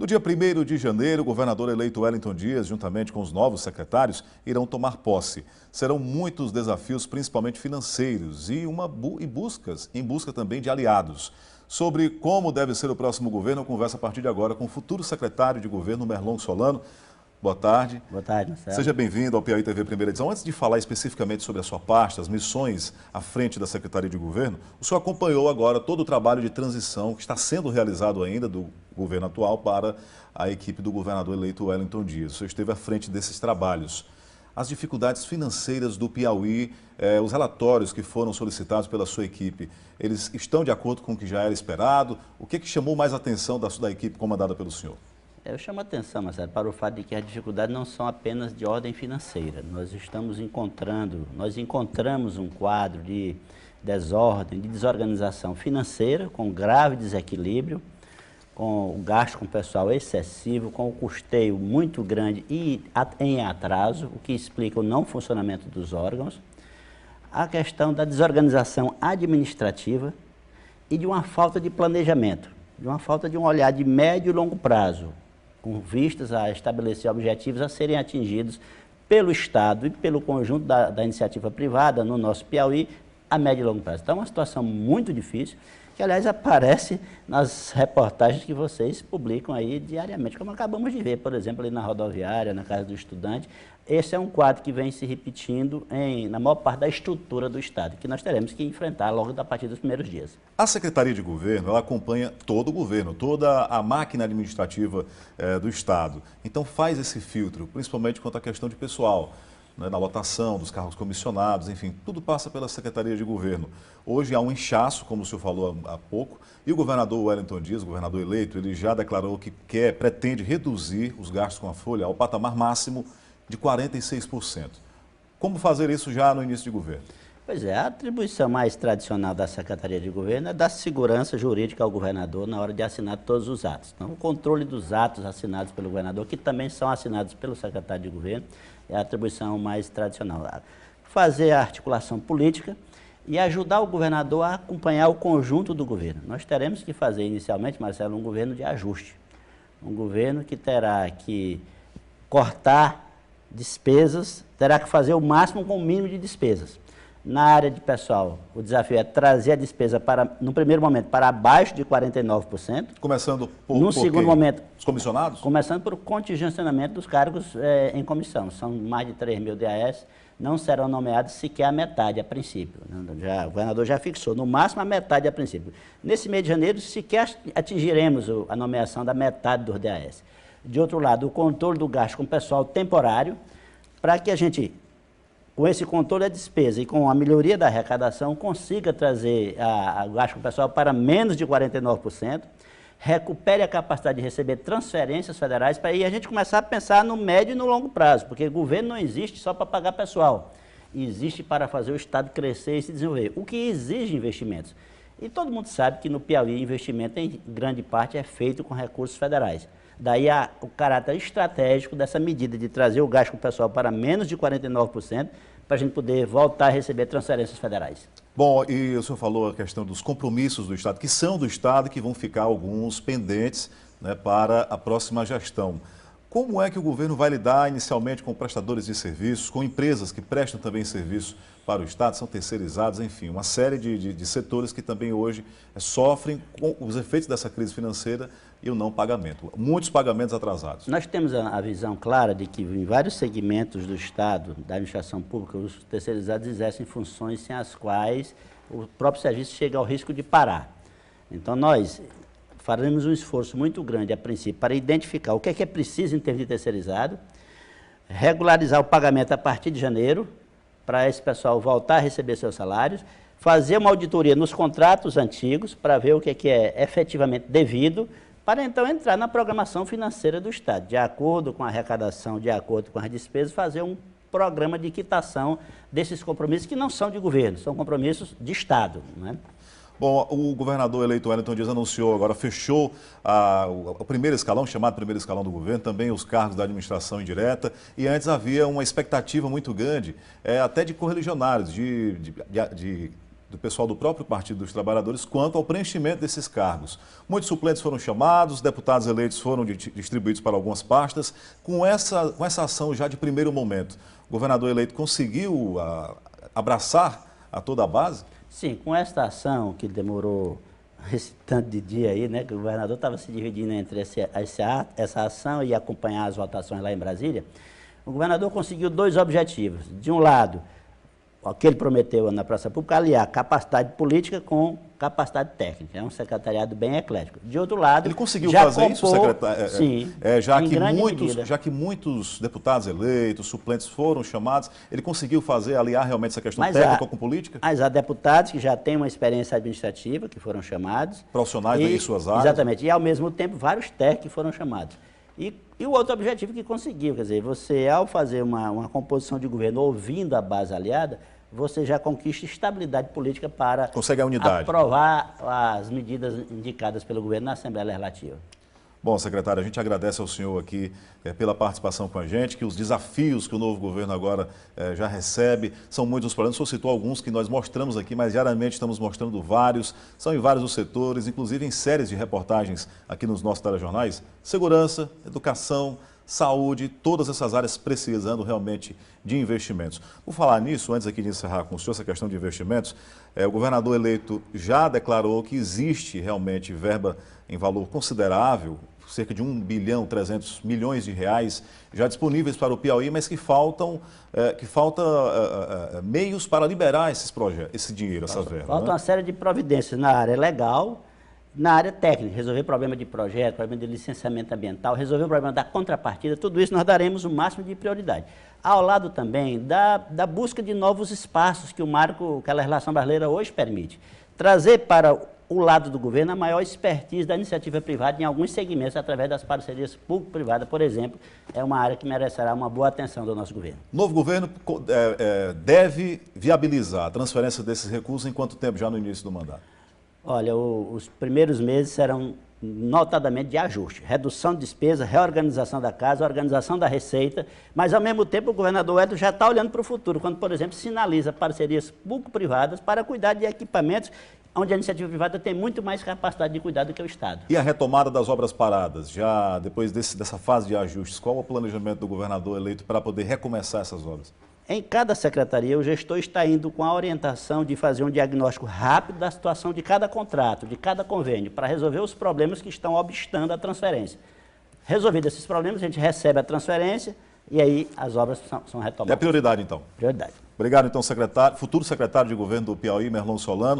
No dia 1º de janeiro, o governador eleito Wellington Dias, juntamente com os novos secretários, irão tomar posse. Serão muitos desafios, principalmente financeiros, e em busca também de aliados. Sobre como deve ser o próximo governo, eu converso a partir de agora com o futuro secretário de governo, Merlong Solano. Boa tarde. Boa tarde, Marcelo. Seja bem-vindo ao Piauí TV Primeira Edição. Antes de falar especificamente sobre a sua pasta, as missões à frente da Secretaria de Governo, o senhor acompanhou agora todo o trabalho de transição que está sendo realizado ainda do governo atual para a equipe do governador eleito Wellington Dias. O senhor esteve à frente desses trabalhos. As dificuldades financeiras do Piauí, os relatórios que foram solicitados pela sua equipe, eles estão de acordo com o que já era esperado? O que chamou mais atenção da equipe comandada pelo senhor? Eu chamo a atenção, Marcelo, para o fato de que as dificuldades não são apenas de ordem financeira. Nós encontramos um quadro de desordem, de desorganização financeira, com grave desequilíbrio, com o gasto com pessoal excessivo, com o custeio muito grande e em atraso, o que explica o não funcionamento dos órgãos, a questão da desorganização administrativa e de uma falta de planejamento, de uma falta de um olhar de médio e longo prazo, com vistas a estabelecer objetivos a serem atingidos pelo Estado e pelo conjunto da iniciativa privada no nosso Piauí a médio e longo prazo. Então é uma situação muito difícil, que aliás aparece nas reportagens que vocês publicam aí diariamente, como acabamos de ver, por exemplo, ali na rodoviária, na Casa do Estudante. Esse é um quadro que vem se repetindo na maior parte da estrutura do Estado, que nós teremos que enfrentar logo a partir dos primeiros dias. A Secretaria de Governo, ela acompanha todo o governo, toda a máquina administrativa do Estado. Então faz esse filtro, principalmente quanto à questão de pessoal, né, na lotação dos cargos comissionados, enfim, tudo passa pela Secretaria de Governo. Hoje há um inchaço, como o senhor falou há pouco, e o governador Wellington Dias, o governador eleito, ele já declarou que pretende reduzir os gastos com a folha ao patamar máximo de 46%. Como fazer isso já no início de governo? Pois é, a atribuição mais tradicional da Secretaria de Governo é dar segurança jurídica ao governador na hora de assinar todos os atos. Então, o controle dos atos assinados pelo governador, que também são assinados pelo secretário de Governo, é a atribuição mais tradicional. Fazer a articulação política e ajudar o governador a acompanhar o conjunto do governo. Nós teremos que fazer inicialmente, Marcelo, um governo de ajuste. Um governo que terá que cortar despesas, terá que fazer o máximo com o mínimo de despesas. Na área de pessoal, o desafio é trazer a despesa no primeiro momento, para abaixo de 49%. Começando no segundo momento, os comissionados? Começando por contingenciamento dos cargos em comissão. São mais de 3 mil DAS, não serão nomeados sequer a metade a princípio. O governador já fixou, no máximo a metade a princípio. Nesse mês de janeiro, sequer atingiremos a nomeação da metade dos DAS. De outro lado, o controle do gasto com pessoal temporário, para que a gente, com esse controle da despesa e com a melhoria da arrecadação, consiga trazer o gasto com pessoal para menos de 49%, recupere a capacidade de receber transferências federais, para aí a gente começar a pensar no médio e no longo prazo, porque o governo não existe só para pagar pessoal, existe para fazer o Estado crescer e se desenvolver, o que exige investimentos. E todo mundo sabe que no Piauí investimento em grande parte é feito com recursos federais. Daí o caráter estratégico dessa medida de trazer o gasto com o pessoal para menos de 49%, para a gente poder voltar a receber transferências federais. Bom, e o senhor falou a questão dos compromissos do Estado, que são do Estado e que vão ficar alguns pendentes, né, para a próxima gestão. Como é que o governo vai lidar inicialmente com prestadores de serviços, com empresas que prestam também serviço para o Estado, são terceirizados, enfim, uma série de setores que também hoje sofrem com os efeitos dessa crise financeira e o não pagamento, muitos pagamentos atrasados. Nós temos a visão clara de que em vários segmentos do Estado, da administração pública, os terceirizados exercem funções sem as quais o próprio serviço chega ao risco de parar. Então nós faremos um esforço muito grande, a princípio, para identificar o que é preciso em termos de terceirizado, regularizar o pagamento a partir de janeiro, para esse pessoal voltar a receber seus salários, fazer uma auditoria nos contratos antigos, para ver o que é efetivamente devido, para então entrar na programação financeira do Estado, de acordo com a arrecadação, de acordo com as despesas, fazer um programa de quitação desses compromissos que não são de governo, são compromissos de Estado, né? Bom, o governador eleito Wellington Dias anunciou, agora fechou o primeiro escalão, chamado primeiro escalão do governo, também os cargos da administração indireta, e antes havia uma expectativa muito grande, até de correligionários, de do pessoal do próprio Partido dos Trabalhadores quanto ao preenchimento desses cargos. Muitos suplentes foram chamados, deputados eleitos foram distribuídos para algumas pastas. Com essa ação já de primeiro momento, o governador eleito conseguiu abraçar a toda a base? Sim, com esta ação que demorou esse tanto de dia aí, né, que o governador estava se dividindo entre essa ação e acompanhar as votações lá em Brasília, o governador conseguiu dois objetivos. De um lado, o que ele prometeu na praça pública, aliar capacidade política com capacidade técnica. É um secretariado bem eclético. De outro lado, ele conseguiu fazer isso, secretário? Sim, já que muitos deputados eleitos, suplentes foram chamados, ele conseguiu aliar realmente essa questão técnica com política? Mas há deputados que já têm uma experiência administrativa, que foram chamados. Profissionais em suas áreas. Exatamente. E, ao mesmo tempo, vários técnicos que foram chamados. E o outro objetivo que conseguiu, quer dizer, você, ao fazer uma composição de governo ouvindo a base aliada, você já conquista estabilidade política para consegue a unidade, aprovar as medidas indicadas pelo governo na Assembleia Legislativa. Bom, secretário, a gente agradece ao senhor aqui pela participação com a gente, que os desafios que o novo governo agora já recebe, são muitos os problemas. O senhor citou alguns que nós mostramos aqui, mas diariamente estamos mostrando vários, são em vários os setores, inclusive em séries de reportagens aqui nos nossos telejornais. Segurança, educação, saúde, todas essas áreas precisando realmente de investimentos. Por falar nisso, antes aqui de encerrar com o senhor essa questão de investimentos, o governador eleito já declarou que existe realmente verba em valor considerável, cerca de 1,3 bilhão de reais já disponíveis para o Piauí, mas que falta meios para liberar esses projetos, esse dinheiro, essas verbas. Falta uma série de providências na área legal, na área técnica, resolver problema de projeto, problema de licenciamento ambiental, resolver o problema da contrapartida, tudo isso nós daremos o máximo de prioridade. Ao lado também da busca de novos espaços que o marco, que a legislação brasileira hoje permite. Trazer para o lado do governo a maior expertise da iniciativa privada em alguns segmentos através das parcerias público-privadas, por exemplo, é uma área que merecerá uma boa atenção do nosso governo. O novo governo deve viabilizar a transferência desses recursos em quanto tempo já no início do mandato? Olha, os primeiros meses serão notadamente de ajuste, redução de despesa, reorganização da casa, organização da receita, mas ao mesmo tempo o governador Edson já está olhando para o futuro, quando, por exemplo, sinaliza parcerias público-privadas para cuidar de equipamentos onde a iniciativa privada tem muito mais capacidade de cuidar do que o Estado. E a retomada das obras paradas, já depois dessa fase de ajustes, qual é o planejamento do governador eleito para poder recomeçar essas obras? Em cada secretaria, o gestor está indo com a orientação de fazer um diagnóstico rápido da situação de cada contrato, de cada convênio, para resolver os problemas que estão obstando a transferência. Resolvidos esses problemas, a gente recebe a transferência e aí as obras são retomadas. É prioridade, então? Prioridade. Obrigado, então, futuro secretário de governo do Piauí, Merlon Solano.